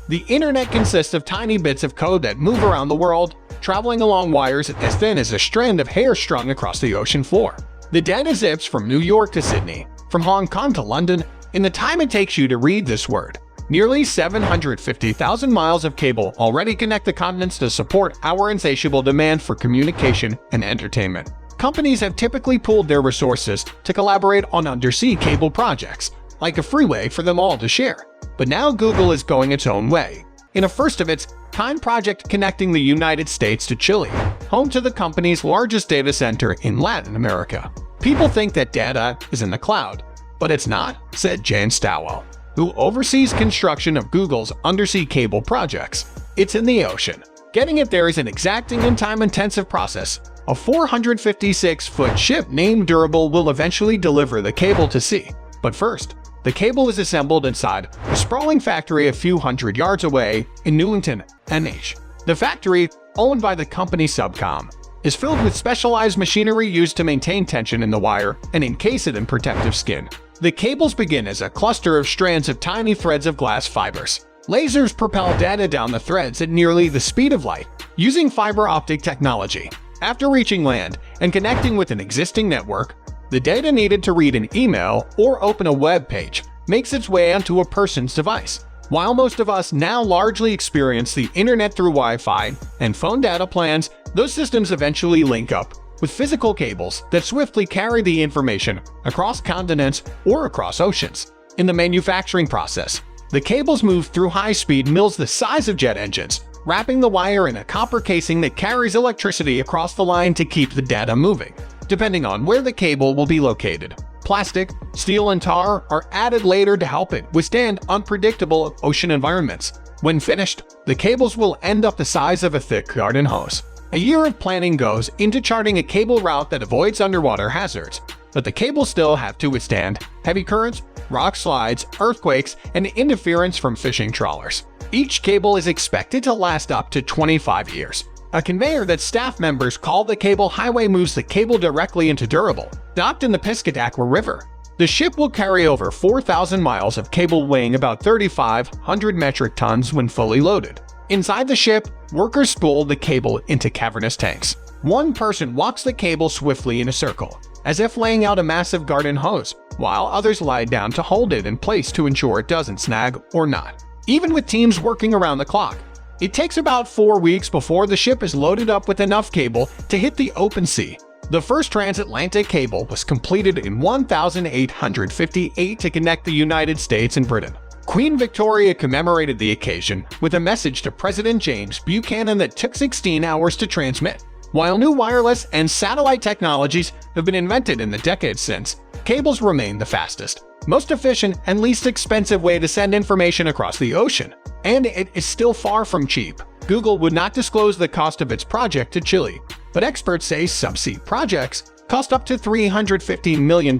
The internet consists of tiny bits of code that move around the world, traveling along wires as thin as a strand of hair strung across the ocean floor. The data zips from New York to Sydney, from Hong Kong to London, in the time it takes you to read this word. Nearly 750,000 miles of cable already connect the continents to support our insatiable demand for communication and entertainment. Companies have typically pooled their resources to collaborate on undersea cable projects, like a freeway for them all to share. But now Google is going its own way, in a first-of-its-kind project connecting the United States to Chile, home to the company's largest data center in Latin America. People think that data is in the cloud, but it's not, said Jane Stowell, who oversees construction of Google's undersea cable projects. It's in the ocean. Getting it there is an exacting and time-intensive process. A 456-foot ship named Durable will eventually deliver the cable to sea. But first, the cable is assembled inside a sprawling factory a few hundred yards away in Newington, NH. The factory, owned by the company Subcom, is filled with specialized machinery used to maintain tension in the wire and encase it in protective skin. The cables begin as a cluster of strands of tiny threads of glass fibers. Lasers propel data down the threads at nearly the speed of light, using fiber optic technology. After reaching land and connecting with an existing network, the data needed to read an email or open a web page makes its way onto a person's device. While most of us now largely experience the internet through Wi-Fi and phone data plans, those systems eventually link up with physical cables that swiftly carry the information across continents or across oceans. In the manufacturing process, the cables move through high-speed mills the size of jet engines, wrapping the wire in a copper casing that carries electricity across the line to keep the data moving. Depending on where the cable will be located, plastic, steel, and tar are added later to help it withstand unpredictable ocean environments. When finished, the cables will end up the size of a thick garden hose. A year of planning goes into charting a cable route that avoids underwater hazards, but the cables still have to withstand heavy currents, rock slides, earthquakes, and interference from fishing trawlers. Each cable is expected to last up to 25 years. A conveyor that staff members call the cable highway moves the cable directly into Durable, docked in the Piscataqua River. The ship will carry over 4,000 miles of cable weighing about 3,500 metric tons when fully loaded. Inside the ship, workers spool the cable into cavernous tanks. One person walks the cable swiftly in a circle, as if laying out a massive garden hose, while others lie down to hold it in place to ensure it doesn't snag or knot. Even with teams working around the clock, it takes about 4 weeks before the ship is loaded up with enough cable to hit the open sea. The first transatlantic cable was completed in 1858 to connect the United States and Britain. Queen Victoria commemorated the occasion with a message to President James Buchanan that took 16 hours to transmit. While new wireless and satellite technologies have been invented in the decades since, cables remain the fastest, most efficient, and least expensive way to send information across the ocean. And it is still far from cheap. Google would not disclose the cost of its project to Chile, but experts say subsea projects cost up to $350 million,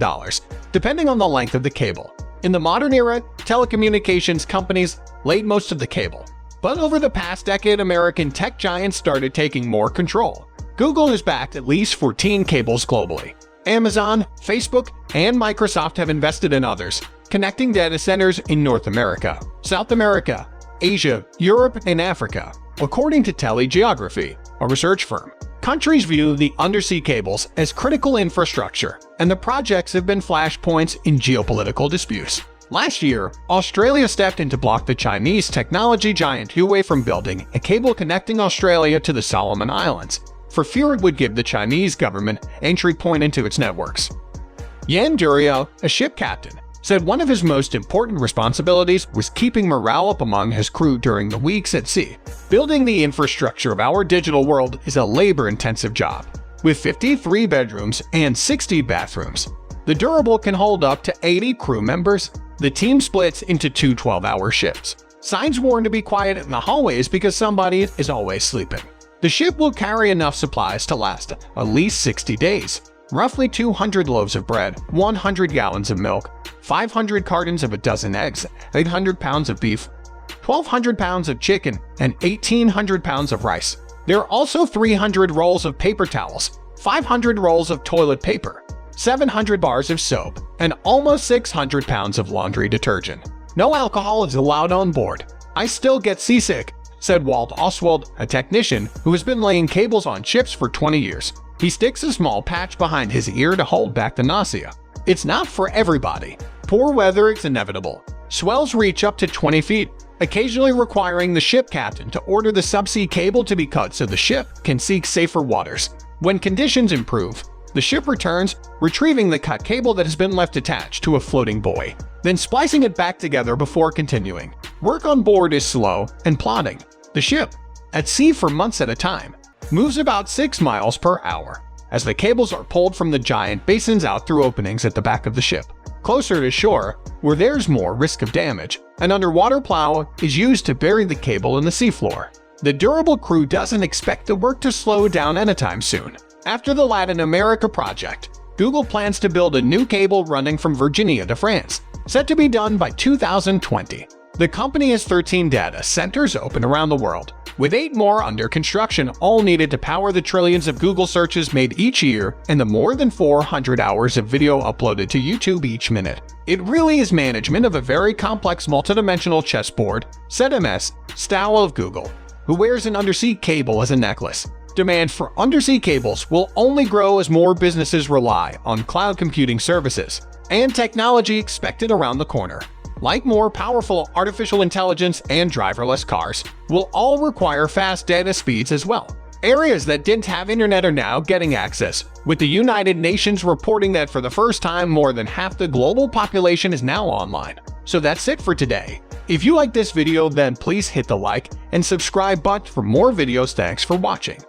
depending on the length of the cable. In the modern era, telecommunications companies laid most of the cable. But over the past decade, American tech giants started taking more control. Google has backed at least 14 cables globally. Amazon, Facebook, and Microsoft have invested in others, connecting data centers in North America, South America, Asia, Europe, and Africa. According to Telegeography, a research firm, countries view the undersea cables as critical infrastructure, and the projects have been flashpoints in geopolitical disputes. Last year, Australia stepped in to block the Chinese technology giant Huawei from building a cable connecting Australia to the Solomon Islands, for fear it would give the Chinese government entry point into its networks. Yan Durio, a ship captain, said one of his most important responsibilities was keeping morale up among his crew during the weeks at sea. Building the infrastructure of our digital world is a labor-intensive job. With 53 bedrooms and 60 bathrooms, the Durable can hold up to 80 crew members. The team splits into two 12-hour shifts. Signs warn to be quiet in the hallways because somebody is always sleeping. The ship will carry enough supplies to last at least 60 days. Roughly 200 loaves of bread, 100 gallons of milk, 500 cartons of a dozen eggs, 800 pounds of beef, 1,200 pounds of chicken, and 1,800 pounds of rice. There are also 300 rolls of paper towels, 500 rolls of toilet paper, 700 bars of soap, and almost 600 pounds of laundry detergent. No alcohol is allowed on board. "I still get seasick," said Walt Oswald, a technician who has been laying cables on ships for 20 years. He sticks a small patch behind his ear to hold back the nausea. It's not for everybody. Poor weather is inevitable. Swells reach up to 20 feet, occasionally requiring the ship captain to order the subsea cable to be cut so the ship can seek safer waters. When conditions improve, the ship returns, retrieving the cut cable that has been left attached to a floating buoy, then splicing it back together before continuing. Work on board is slow and plodding. The ship, at sea for months at a time, moves about 6 miles per hour, as the cables are pulled from the giant basins out through openings at the back of the ship. Closer to shore, where there's more risk of damage, an underwater plow is used to bury the cable in the seafloor. The durable crew doesn't expect the work to slow down anytime soon. After the Latin America project, Google plans to build a new cable running from Virginia to France, set to be done by 2020. The company has 13 data centers open around the world, with 8 more under construction, all needed to power the trillions of Google searches made each year and the more than 400 hours of video uploaded to YouTube each minute. It really is management of a very complex multidimensional chessboard, said MS Stowell of Google, who wears an undersea cable as a necklace. Demand for undersea cables will only grow as more businesses rely on cloud computing services, and technology expected around the corner, like more powerful artificial intelligence and driverless cars, will all require fast data speeds as well. Areas that didn't have internet are now getting access, with the United Nations reporting that for the first time more than half the global population is now online. So that's it for today. If you like this video, then please hit the like and subscribe button for more videos. Thanks for watching.